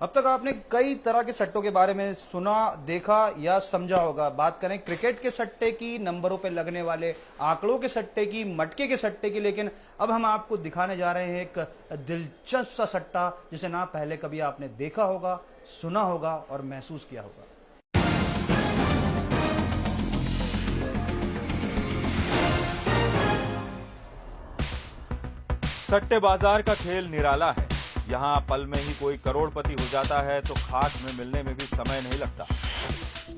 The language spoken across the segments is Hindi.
अब तक आपने कई तरह के सट्टों के बारे में सुना, देखा या समझा होगा। बात करें क्रिकेट के सट्टे की, नंबरों पे लगने वाले आंकड़ों के सट्टे की, मटके के सट्टे की, लेकिन अब हम आपको दिखाने जा रहे हैं एक दिलचस्प सा सट्टा जिसे ना पहले कभी आपने देखा होगा, सुना होगा और महसूस किया होगा। सट्टे बाजार का खेल निराला है। यहाँ पल में ही कोई करोड़पति हो जाता है तो खाक में मिलने में भी समय नहीं लगता।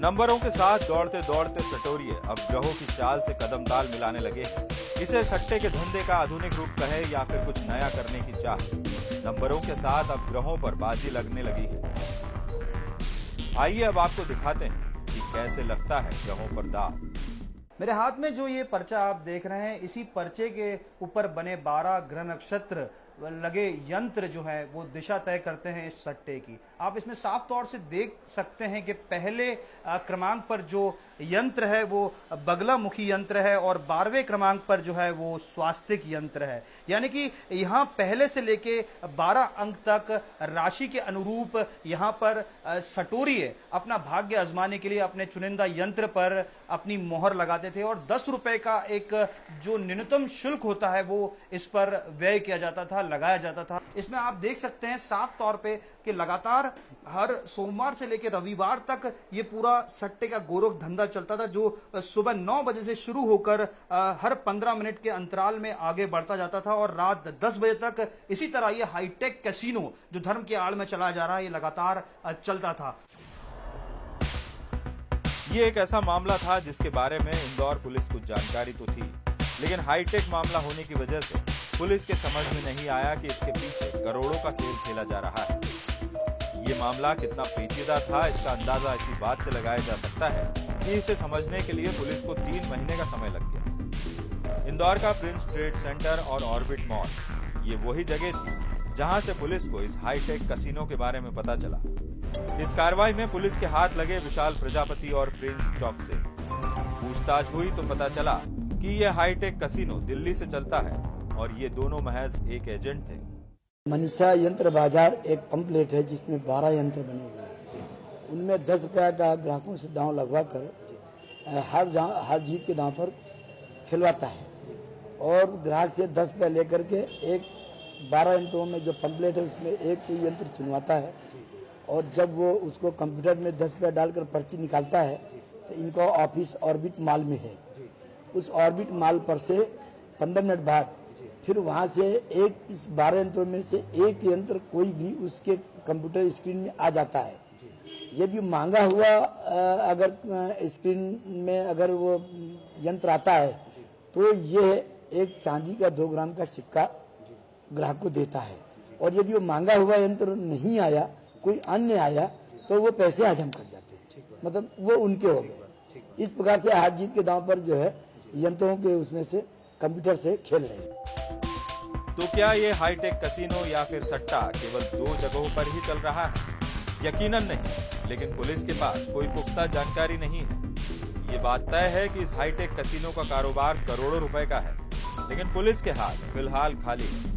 नंबरों के साथ दौड़ते दौड़ते सटोरिये अब ग्रहों की चाल से कदम ताल मिलाने लगे हैं। इसे सट्टे के धंधे का आधुनिक रूप कहे या फिर कुछ नया करने की चाह, नंबरों के साथ अब ग्रहों पर बाजी लगने लगी है। आइए अब आपको दिखाते हैं कि कैसे लगता है ग्रहों पर दांव। मेरे हाथ में जो ये पर्चा आप देख रहे हैं, इसी पर्चे के ऊपर बने 12 ग्रह नक्षत्र लगे यंत्र जो है वो दिशा तय करते हैं इस सट्टे की। आप इसमें साफ तौर से देख सकते हैं कि पहले क्रमांक पर जो यंत्र है वो बगलामुखी यंत्र है और 12वें क्रमांक पर जो है वो स्वास्तिक यंत्र है। यानी कि यहाँ पहले से लेके 12 अंक तक राशि के अनुरूप यहाँ पर सटोरिये अपना भाग्य आजमाने के लिए अपने चुनिंदा यंत्र पर अपनी मोहर लगाते थे और 10 रुपए का एक जो न्यूनतम शुल्क होता है वो इस पर व्यय किया जाता था, लगाया जाता था। इसमें आप देख सकते हैं साफ तौर पे कि लगातार हर सोमवार से लेकर रविवार तक ये पूरा सट्टे का गोरख धंधा चलता था, जो सुबह 9 बजे से शुरू होकर हर 15 मिनट के अंतराल में आगे बढ़ता जाता था और रात 10 बजे तक इसी तरह ये हाईटेक कैसीनो जो धर्म की आड़ में चला जा रहा है ये लगातार चलता था। ये एक ऐसा मामला था जिसके बारे में इंदौर पुलिस को जानकारी तो थी, लेकिन हाईटेक मामला होने की वजह से पुलिस के समझ में नहीं आया कि इसके पीछे करोड़ों का खेल खेला जा रहा है। ये मामला कितना पेचीदा था इसका अंदाजा इसी बात से लगाया जा सकता है कि इसे समझने के लिए पुलिस को 3 महीने का समय लग गया। इंदौर का प्रिंस ट्रेड सेंटर और ऑर्बिट मॉल ये वही जगह थी जहां से पुलिस को इस हाईटेक कैसीनो के बारे में पता चला। इस कार्रवाई में पुलिस के हाथ लगे विशाल प्रजापति और प्रिंस चौक से पूछताछ हुई तो पता चला कि यह हाईटेक कैसीनो दिल्ली से चलता है और ये दोनों महज एक एजेंट थे। मनीषा यंत्र बाजार एक पंपलेट है जिसमें 12 यंत्र बने हुए हैं। उनमें 10 रुपया का ग्राहकों से दांव लगवा कर हर जीत के दांव पर खिलवाता है और ग्राहक से 10 रुपया लेकर के एक 12 यंत्रों में जो पंपलेट है उसमें एक कोई यंत्र चुनवाता है और जब वो उसको कंप्यूटर में 10 रुपया डालकर पर्ची निकालता है तो इनका ऑफिस ऑर्बिट मॉल में है। उस ऑर्बिट मॉल पर से 15 मिनट बाद फिर वहाँ से एक इस 12 यंत्रों में से एक यंत्र कोई भी उसके कंप्यूटर स्क्रीन में आ जाता है। यदि महंगा हुआ अगर स्क्रीन में अगर वो यंत्र आता है तो ये एक चांदी का 2 ग्राम का सिक्का ग्राहक को देता है और यदि वो महंगा हुआ यंत्र नहीं आया, कोई अन्य आया तो वो पैसे हजम कर जाते हैं, मतलब वो उनके हो गए। इस प्रकार से हार जीत के दांव पर जो है यंत्रों के उसमें से कंप्यूटर से खेल रहे हैं। तो क्या ये हाईटेक कैसीनो या फिर सट्टा केवल 2 जगहों पर ही चल रहा है? यकीनन नहीं, लेकिन पुलिस के पास कोई पुख्ता जानकारी नहीं है। ये बात तय है कि इस हाईटेक कैसीनो का कारोबार करोड़ों रुपए का है, लेकिन पुलिस के हाथ फिलहाल खाली है।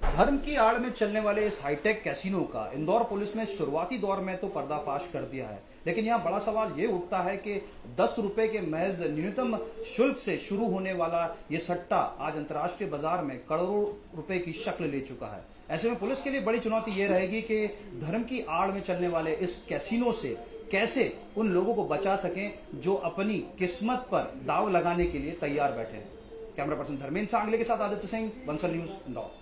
धर्म की आड़ में चलने वाले इस हाईटेक कैसीनो का इंदौर पुलिस ने शुरुआती दौर में तो पर्दाफाश कर दिया है, लेकिन यहाँ बड़ा सवाल ये उठता है कि 10 रुपए के महज न्यूनतम शुल्क से शुरू होने वाला ये सट्टा आज अंतर्राष्ट्रीय बाजार में करोड़ों रुपए की शक्ल ले चुका है। ऐसे में पुलिस के लिए बड़ी चुनौती ये रहेगी कि धर्म की आड़ में चलने वाले इस कैसीनो से कैसे उन लोगों को बचा सकें जो अपनी किस्मत पर दाव लगाने के लिए तैयार बैठे हैं। कैमरा पर्सन धर्मेंद्र सांगले के साथ आदित्य सिंह, बंसल न्यूज, इंदौर।